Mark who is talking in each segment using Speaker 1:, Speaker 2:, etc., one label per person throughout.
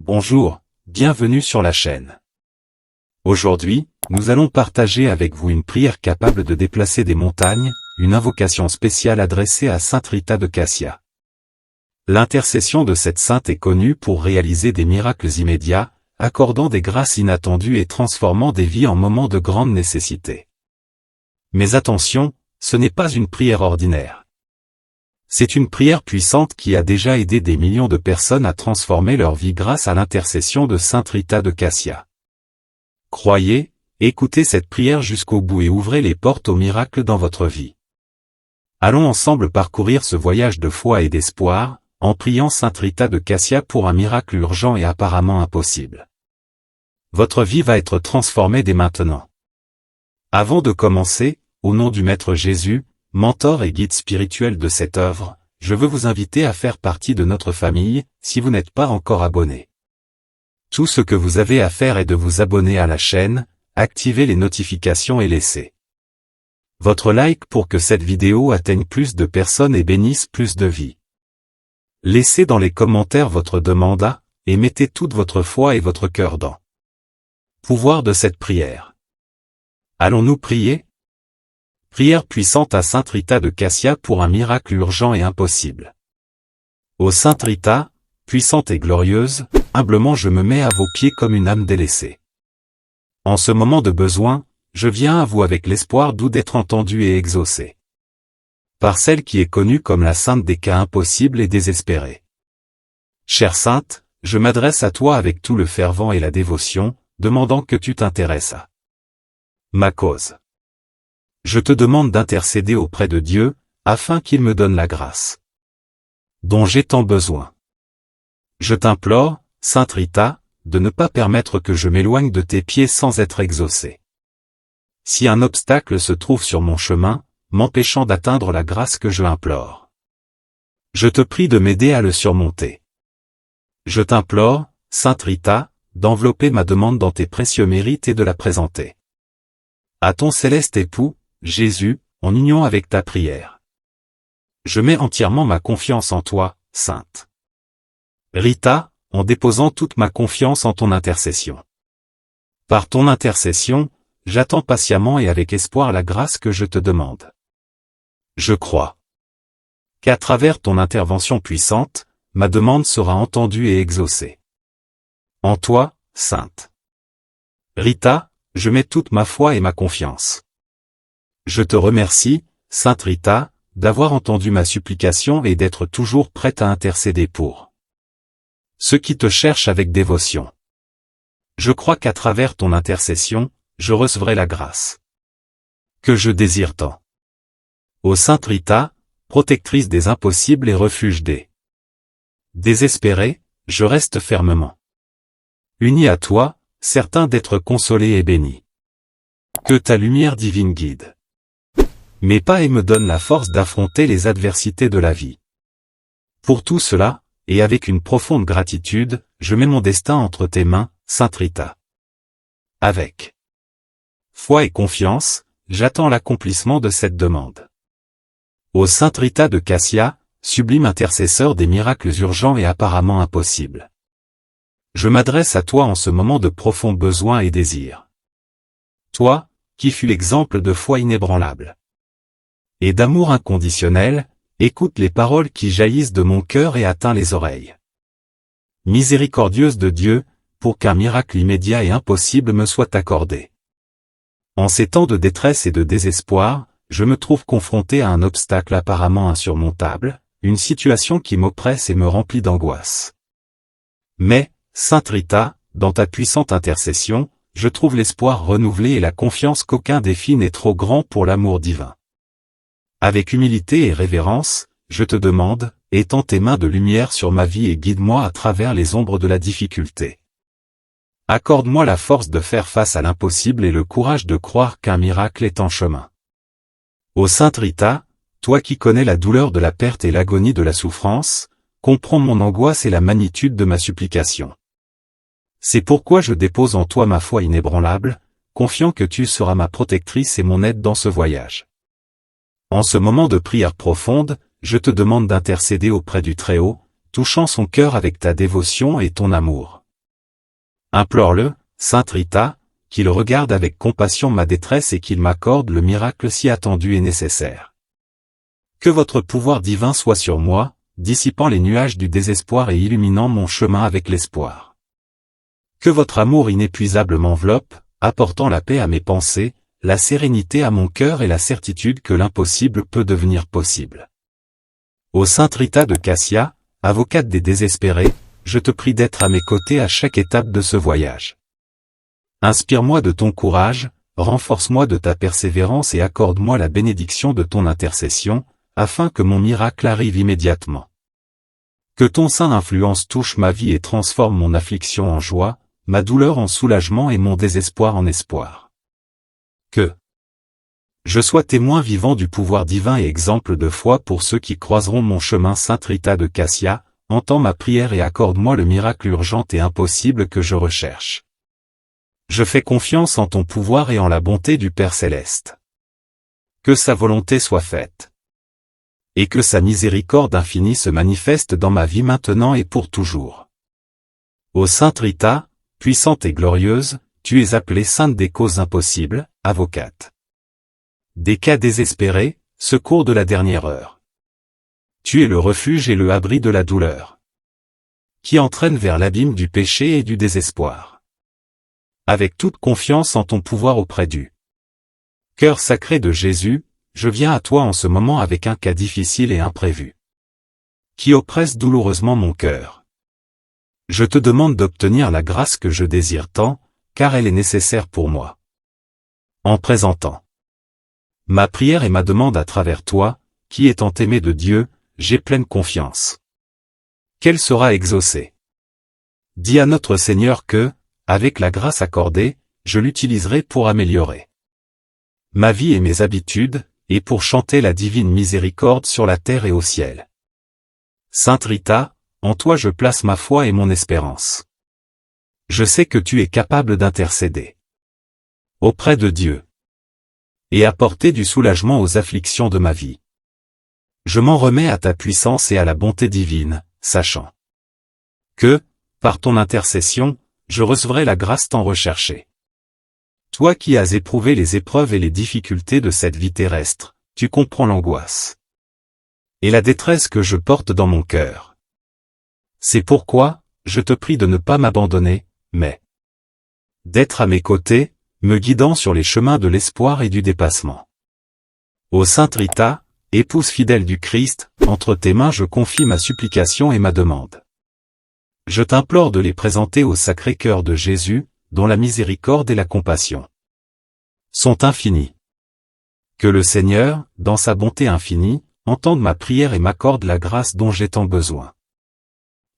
Speaker 1: Bonjour, bienvenue sur la chaîne. Aujourd'hui, nous allons partager avec vous une prière capable de déplacer des montagnes, une invocation spéciale adressée à Sainte Rita de Cassia. L'intercession de cette sainte est connue pour réaliser des miracles immédiats, accordant des grâces inattendues et transformant des vies en moments de grande nécessité. Mais attention, ce n'est pas une prière ordinaire. C'est une prière puissante qui a déjà aidé des millions de personnes à transformer leur vie grâce à l'intercession de Sainte Rita de Cassia. Croyez, écoutez cette prière jusqu'au bout et ouvrez les portes aux miracles dans votre vie. Allons ensemble parcourir ce voyage de foi et d'espoir, en priant Sainte Rita de Cassia pour un miracle urgent et apparemment impossible. Votre vie va être transformée dès maintenant. Avant de commencer, au nom du Maître Jésus, mentor et guide spirituel de cette œuvre, je veux vous inviter à faire partie de notre famille, si vous n'êtes pas encore abonné. Tout ce que vous avez à faire est de vous abonner à la chaîne, activer les notifications et laisser votre like pour que cette vidéo atteigne plus de personnes et bénisse plus de vies. Laissez dans les commentaires votre demande et mettez toute votre foi et votre cœur dans pouvoir de cette prière. Allons-nous prier? Prière puissante à Sainte Rita de Cassia pour un miracle urgent et impossible. Ô Sainte Rita, puissante et glorieuse, humblement je me mets à vos pieds comme une âme délaissée. En ce moment de besoin, je viens à vous avec l'espoir doux d'être entendu et exaucé. Par celle qui est connue comme la sainte des cas impossibles et désespérés. Chère Sainte, je m'adresse à toi avec tout le fervent et la dévotion, demandant que tu t'intéresses à ma cause. Je te demande d'intercéder auprès de Dieu, afin qu'il me donne la grâce dont j'ai tant besoin. Je t'implore, Sainte Rita, de ne pas permettre que je m'éloigne de tes pieds sans être exaucé. Si un obstacle se trouve sur mon chemin, m'empêchant d'atteindre la grâce que je implore, je te prie de m'aider à le surmonter. Je t'implore, Sainte Rita, d'envelopper ma demande dans tes précieux mérites et de la présenter à ton céleste époux, Jésus, en union avec ta prière. Je mets entièrement ma confiance en toi, Sainte Rita, en déposant toute ma confiance en ton intercession. Par ton intercession, j'attends patiemment et avec espoir la grâce que je te demande. Je crois qu'à travers ton intervention puissante, ma demande sera entendue et exaucée. En toi, Sainte Rita, je mets toute ma foi et ma confiance. Je te remercie, Sainte Rita, d'avoir entendu ma supplication et d'être toujours prête à intercéder pour ceux qui te cherchent avec dévotion. Je crois qu'à travers ton intercession, je recevrai la grâce que je désire tant. Ô Sainte Rita, protectrice des impossibles et refuge des désespérés, je reste fermement uni à toi, certain d'être consolé et béni. Que ta lumière divine guide mes pas et me donne la force d'affronter les adversités de la vie. Pour tout cela, et avec une profonde gratitude, je mets mon destin entre tes mains, Sainte Rita. Avec foi et confiance, j'attends l'accomplissement de cette demande. Ô Sainte Rita de Cassia, sublime intercesseur des miracles urgents et apparemment impossibles. Je m'adresse à toi en ce moment de profond besoin et désir. Toi, qui fus l'exemple de foi inébranlable et d'amour inconditionnel, écoute les paroles qui jaillissent de mon cœur et atteint les oreilles miséricordieuse de Dieu, pour qu'un miracle immédiat et impossible me soit accordé. En ces temps de détresse et de désespoir, je me trouve confronté à un obstacle apparemment insurmontable, une situation qui m'oppresse et me remplit d'angoisse. Mais, Sainte Rita, dans ta puissante intercession, je trouve l'espoir renouvelé et la confiance qu'aucun défi n'est trop grand pour l'amour divin. Avec humilité et révérence, je te demande, étends tes mains de lumière sur ma vie et guide-moi à travers les ombres de la difficulté. Accorde-moi la force de faire face à l'impossible et le courage de croire qu'un miracle est en chemin. Ô Sainte Rita, toi qui connais la douleur de la perte et l'agonie de la souffrance, comprends mon angoisse et la magnitude de ma supplication. C'est pourquoi je dépose en toi ma foi inébranlable, confiant que tu seras ma protectrice et mon aide dans ce voyage. En ce moment de prière profonde, je te demande d'intercéder auprès du Très-Haut, touchant son cœur avec ta dévotion et ton amour, Implore-le, Sainte Rita, qu'il regarde avec compassion ma détresse et qu'il m'accorde le miracle si attendu et nécessaire. Que votre pouvoir divin soit sur moi, dissipant les nuages du désespoir et illuminant mon chemin avec l'espoir. Que votre amour inépuisable m'enveloppe, apportant la paix à mes pensées, la sérénité à mon cœur et la certitude que l'impossible peut devenir possible. Ô Sainte Rita de Cassia, avocate des désespérés, je te prie d'être à mes côtés à chaque étape de ce voyage. Inspire-moi de ton courage, renforce-moi de ta persévérance et accorde-moi la bénédiction de ton intercession, afin que mon miracle arrive immédiatement. Que ton sein d'influence touche ma vie et transforme mon affliction en joie, ma douleur en soulagement et mon désespoir en espoir. Que je sois témoin vivant du pouvoir divin et exemple de foi pour ceux qui croiseront mon chemin. Sainte Rita de Cassia, entends ma prière et accorde-moi le miracle urgent et impossible que je recherche. Je fais confiance en ton pouvoir et en la bonté du Père Céleste. Que sa volonté soit faite. Et que sa miséricorde infinie se manifeste dans ma vie maintenant et pour toujours. Ô Sainte Rita, puissante et glorieuse, tu es appelée Sainte des causes impossibles, avocate des cas désespérés, secours de la dernière heure. Tu es le refuge et le abri de la douleur, qui entraîne vers l'abîme du péché et du désespoir. Avec toute confiance en ton pouvoir auprès du cœur sacré de Jésus, je viens à toi en ce moment avec un cas difficile et imprévu, qui oppresse douloureusement mon cœur. Je te demande d'obtenir la grâce que je désire tant, car elle est nécessaire pour moi. En présentant ma prière et ma demande à travers toi, qui étant aimé de Dieu, j'ai pleine confiance qu'elle sera exaucée. Dis à notre Seigneur que, avec la grâce accordée, je l'utiliserai pour améliorer ma vie et mes habitudes, et pour chanter la divine miséricorde sur la terre et au ciel. Sainte Rita, en toi je place ma foi et mon espérance. Je sais que tu es capable d'intercéder auprès de Dieu et apporter du soulagement aux afflictions de ma vie. Je m'en remets à ta puissance et à la bonté divine, sachant que, par ton intercession, je recevrai la grâce tant recherchée. Toi qui as éprouvé les épreuves et les difficultés de cette vie terrestre, tu comprends l'angoisse et la détresse que je porte dans mon cœur. C'est pourquoi, je te prie de ne pas m'abandonner, mais d'être à mes côtés, me guidant sur les chemins de l'espoir et du dépassement. Ô Sainte Rita, épouse fidèle du Christ, entre tes mains je confie ma supplication et ma demande. Je t'implore de les présenter au Sacré-Cœur de Jésus, dont la miséricorde et la compassion sont infinies. Que le Seigneur, dans sa bonté infinie, entende ma prière et m'accorde la grâce dont j'ai tant besoin.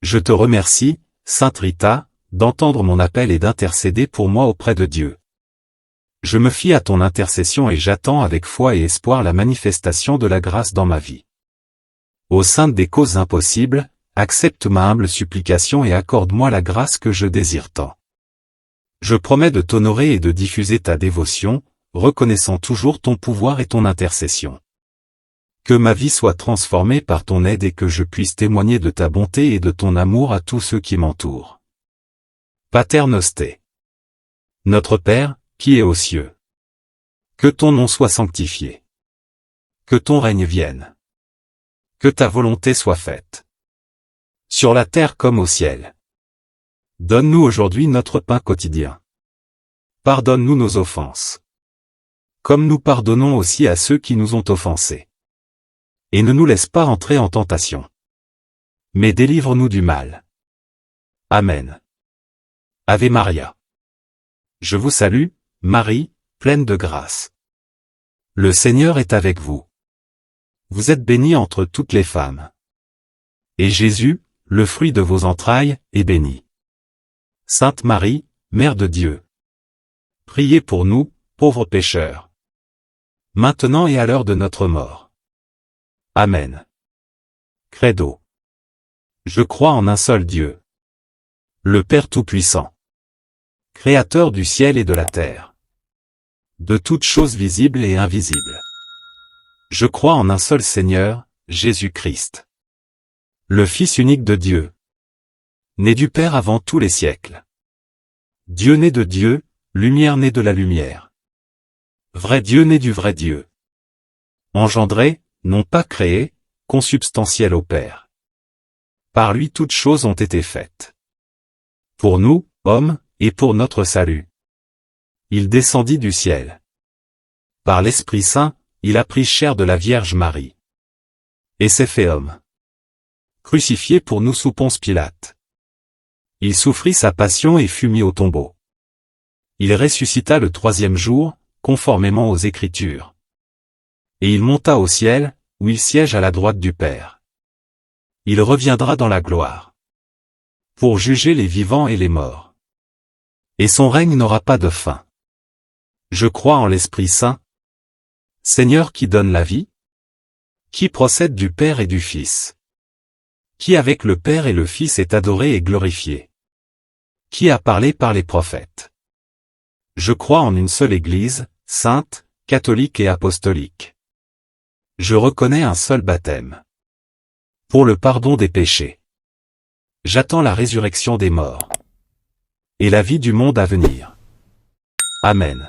Speaker 1: Je te remercie, Sainte Rita, d'entendre mon appel et d'intercéder pour moi auprès de Dieu. Je me fie à ton intercession et j'attends avec foi et espoir la manifestation de la grâce dans ma vie. Ô Sainte des causes impossibles, accepte ma humble supplication et accorde-moi la grâce que je désire tant. Je promets de t'honorer et de diffuser ta dévotion, reconnaissant toujours ton pouvoir et ton intercession. Que ma vie soit transformée par ton aide et que je puisse témoigner de ta bonté et de ton amour à tous ceux qui m'entourent. Pater Noster. Notre Père, qui est aux cieux. Que ton nom soit sanctifié. Que ton règne vienne. Que ta volonté soit faite. Sur la terre comme au ciel. Donne-nous aujourd'hui notre pain quotidien. Pardonne-nous nos offenses, comme nous pardonnons aussi à ceux qui nous ont offensés. Et ne nous laisse pas entrer en tentation, mais délivre-nous du mal. Amen. Ave Maria. Je vous salue, Marie, pleine de grâce. Le Seigneur est avec vous. Vous êtes bénie entre toutes les femmes. Et Jésus, le fruit de vos entrailles, est béni. Sainte Marie, Mère de Dieu, priez pour nous, pauvres pécheurs, maintenant et à l'heure de notre mort. Amen. Credo. Je crois en un seul Dieu, le Père Tout-Puissant, Créateur du ciel et de la terre, de toutes choses visibles et invisibles. Je crois en un seul Seigneur, Jésus-Christ, le Fils unique de Dieu, né du Père avant tous les siècles, Dieu né de Dieu, lumière née de la lumière. Vrai Dieu né du vrai Dieu. Engendré, non pas créé, consubstantiel au Père. Par lui toutes choses ont été faites. Pour nous, hommes, et pour notre salut. Il descendit du ciel. Par l'Esprit Saint, il a pris chair de la Vierge Marie. Et s'est fait homme. Crucifié pour nous sous Ponce Pilate. Il souffrit sa passion et fut mis au tombeau. Il ressuscita le troisième jour, conformément aux Écritures. Et il monta au ciel, où il siège à la droite du Père. Il reviendra dans la gloire. Pour juger les vivants et les morts. Et son règne n'aura pas de fin. Je crois en l'Esprit Saint. Seigneur qui donne la vie, qui procède du Père et du Fils, qui avec le Père et le Fils est adoré et glorifié, qui a parlé par les prophètes. Je crois en une seule Église, sainte, catholique et apostolique. Je reconnais un seul baptême. Pour le pardon des péchés. J'attends la résurrection des morts. Et la vie du monde à venir. Amen.